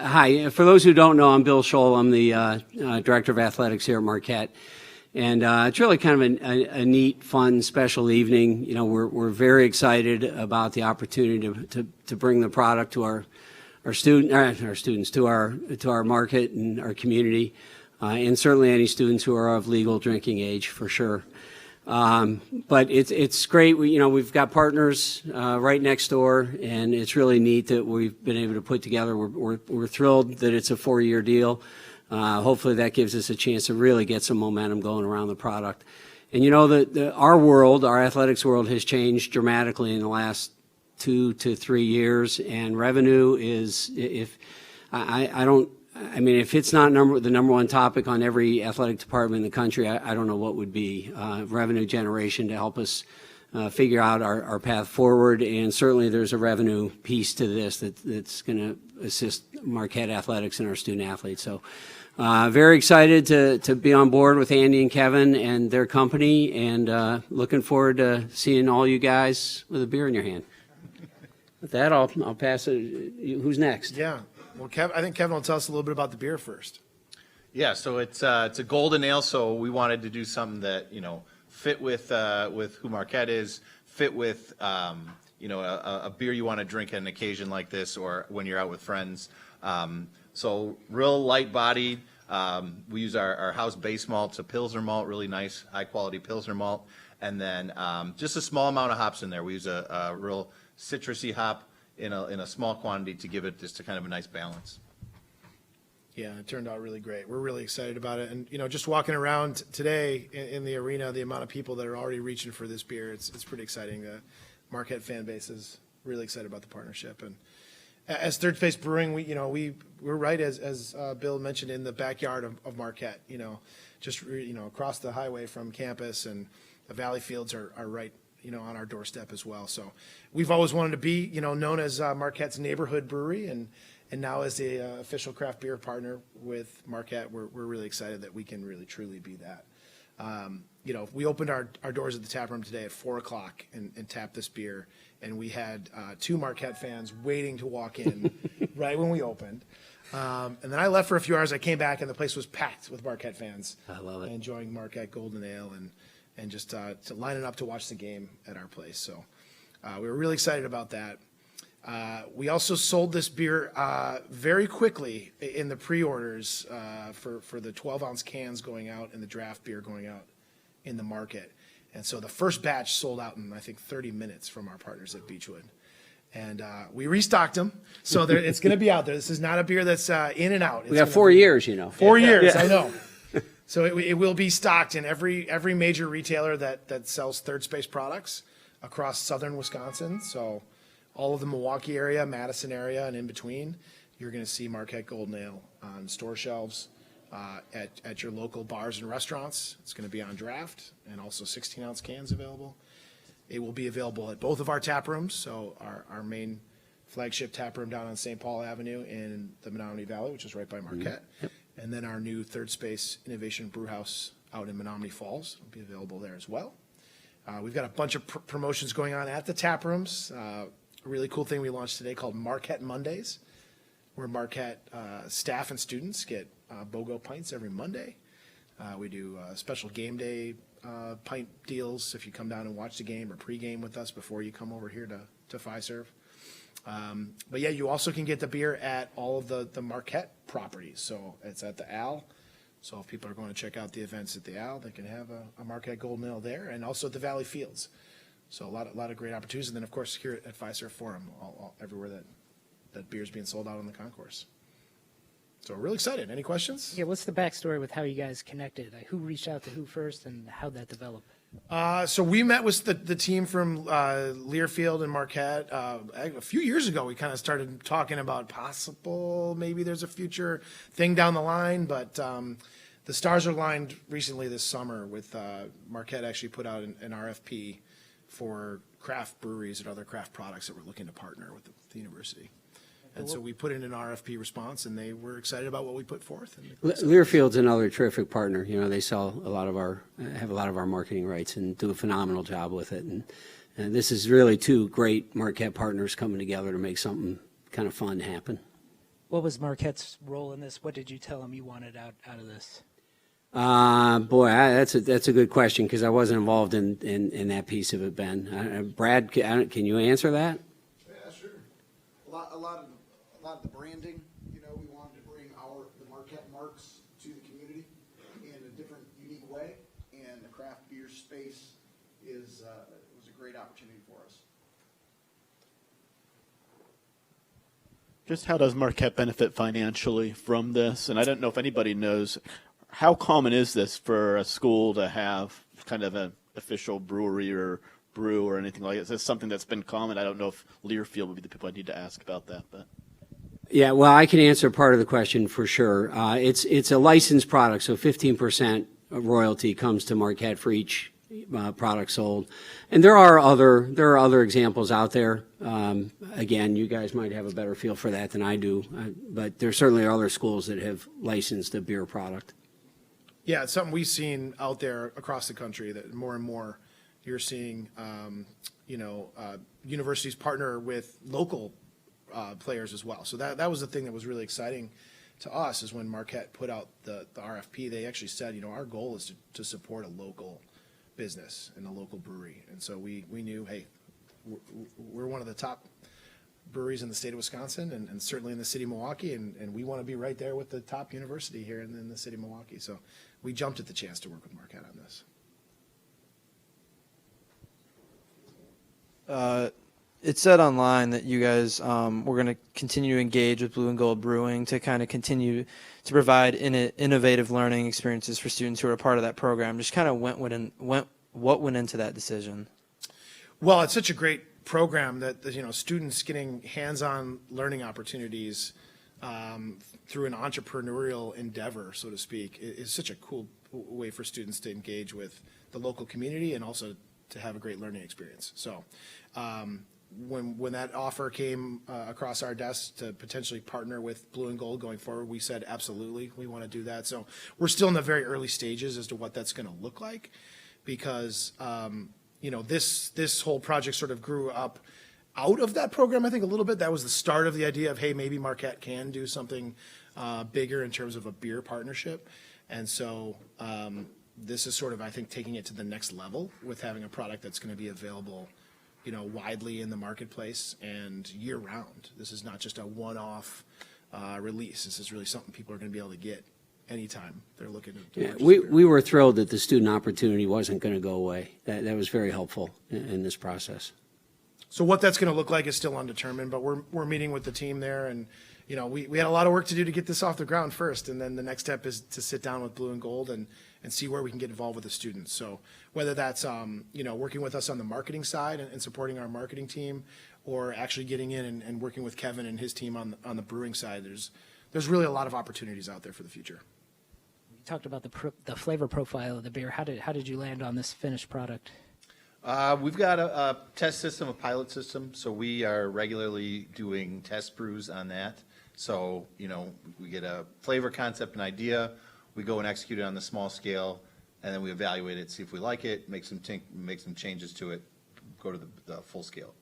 Hi. For those who don't know, I'm Bill Scholl. I'm the Director of Athletics here at Marquette. And it's really kind of a neat, fun, special evening. You know, we're very excited about the opportunity to bring the product to our students, to our market and our community, and certainly any students who are of legal drinking age, for sure. But it's great. We've got partners right next door, and it's really neat that we've been able to put together. We're thrilled that it's a 4-year deal. Hopefully that gives us a chance to really get some momentum going around the product. And our athletics world has changed dramatically in the last 2 to 3 years, and revenue is, if it's not the number one topic on every athletic department in the country, I don't know what would be. Revenue generation to help us figure out our path forward, and certainly there's a revenue piece to this that's going to assist Marquette athletics and our student athletes. So very excited to be on board with Andy and Kevin and their company, and looking forward to seeing all you guys with a beer in your hand. With that, I'll pass it. Who's next? Yeah. Well, I think Kevin will tell us a little bit about the beer first. Yeah, so it's a golden ale, so we wanted to do something that fit with who Marquette is, fit with a beer you want to drink at an occasion like this or when you're out with friends. So real light bodied. We use our house base malt. It's a Pilsner malt, really nice, high quality Pilsner malt, and then just a small amount of hops in there. We use a real citrusy hop in a small quantity to give it just a kind of a nice balance. Yeah, it turned out really great. We're really excited about it. And, just walking around today in the arena, the amount of people that are already reaching for this beer, it's pretty exciting. The Marquette fan base is really excited about the partnership. And as Third Space Brewing, we're right, as Bill mentioned, in the backyard of Marquette, across the highway from campus, and the Valley Fields are right on our doorstep as well. So we've always wanted to be, known as Marquette's neighborhood brewery, and now as the official craft beer partner with Marquette, we're really excited that we can really truly be that. We opened our doors at the tap room today at 4:00 and tapped this beer, and we had 2 Marquette fans waiting to walk in right when we opened. And then I left for a few hours. I came back, and the place was packed with Marquette fans. I love it. Enjoying Marquette Golden Ale and just lining up to watch the game at our place. So we were really excited about that. We also sold this beer very quickly in the pre-orders for the 12-ounce cans going out and the draft beer going out in the market. And so the first batch sold out in, I think, 30 minutes from our partners at Beechwood. And we restocked them, so it's going to be out there. This is not a beer that's in and out. We got 4 years, 4 years, yeah. I know. So it will be stocked in every major retailer that sells Third Space products across southern Wisconsin. So all of the Milwaukee area, Madison area, and in between, you're going to see Marquette Golden Ale on store shelves at your local bars and restaurants. It's going to be on draft, and also 16-ounce cans available. It will be available at both of our tap rooms. So our main flagship tap room down on St. Paul Avenue in the Menominee Valley, which is right by Marquette. Mm-hmm. Yep. And then our new Third Space Innovation Brewhouse out in Menominee Falls will be available there as well. We've got a bunch of promotions going on at the tap rooms. A really cool thing we launched today called Marquette Mondays, where Marquette staff and students get BOGO pints every Monday. We do special game day pint deals if you come down and watch the game or pregame with us before you come over here to Fiserv. But yeah, you also can get the beer at all of the Marquette properties. So it's at the Al. So if people are going to check out the events at the Al, they can have a Marquette Golden Ale there, and also at the Valley Fields. So a lot of great opportunities. And then, of course, here at Fiserv Forum, everywhere that beer is being sold out on the concourse. So we're really excited. Any questions? Yeah, what's the backstory with how you guys connected? Who reached out to who first, and how'd that develop? So we met with the team from Learfield and Marquette a few years ago. We kind of started talking about possible, maybe there's a future thing down the line, but the stars are aligned recently this summer with Marquette actually put out an RFP for craft breweries and other craft products that were looking to partner with the university. And so we put in an RFP response, and they were excited about what we put forth. Learfield's another terrific partner. They sell have a lot of our marketing rights and do a phenomenal job with it. And this is really 2 great Marquette partners coming together to make something kind of fun happen. What was Marquette's role in this? What did you tell them you wanted out of this? Boy, that's a good question because I wasn't involved in that piece of it, Ben. Brad, can you answer that? Yeah, sure. A lot of the branding, we wanted to bring the Marquette marks to the community in a different, unique way, and the craft beer space was a great opportunity for us. Just how does Marquette benefit financially from this? And I don't know if anybody knows, how common is this for a school to have kind of an official brewery or brew or anything like that? Is this something that's been common? I don't know if Learfield would be the people I need to ask about that. But Yeah, well, I can answer part of the question for sure. It's a licensed product, so 15% of royalty comes to Marquette for each product sold. And there are other examples out there. Again, you guys might have a better feel for that than I do, but there certainly are other schools that have licensed a beer product. Yeah, it's something we've seen out there across the country that more and more you're seeing, universities partner with local players as well. So that was the thing that was really exciting to us is when Marquette put out the RFP, they actually said, our goal is to support a local business and a local brewery. And so we knew, hey, we're one of the top breweries in the state of Wisconsin and certainly in the city of Milwaukee, and we want to be right there with the top university here in the city of Milwaukee. So we jumped at the chance to work with Marquette on this. It said online that you guys were going to continue to engage with Blue and Gold Brewing to kind of continue to provide innovative learning experiences for students who are a part of that program. Just kind of what went into that decision? Well, it's such a great program that students getting hands-on learning opportunities through an entrepreneurial endeavor, so to speak, is such a cool way for students to engage with the local community and also to have a great learning experience. So when that offer came across our desk to potentially partner with Blue and Gold going forward, we said absolutely, we want to do that. So we're still in the very early stages as to what that's going to look like, because this whole project sort of grew up out of that program. I think a little bit that was the start of the idea of, hey, maybe Marquette can do something bigger in terms of a beer partnership, and so. This is sort of, I think, taking it to the next level with having a product that's going to be available, widely in the marketplace and year round. This is not just a one-off release. This is really something people are going to be able to get anytime they're looking to Yeah, we were thrilled that the student opportunity wasn't going to go away. That was very helpful in this process. So what that's going to look like is still undetermined, but we're meeting with the team there, and we had a lot of work to do to get this off the ground first, and then the next step is to sit down with Blue and Gold and see where we can get involved with the students. So whether that's working with us on the marketing side and supporting our marketing team, or actually getting in and working with Kevin and his team on the brewing side, there's really a lot of opportunities out there for the future. You talked about the flavor profile of the beer. How did you land on this finished product? We've got a test system, a pilot system, so we are regularly doing test brews on that. So, we get a flavor concept and idea, we go and execute it on the small scale, and then we evaluate it, see if we like it, make some changes to it, go to the full scale.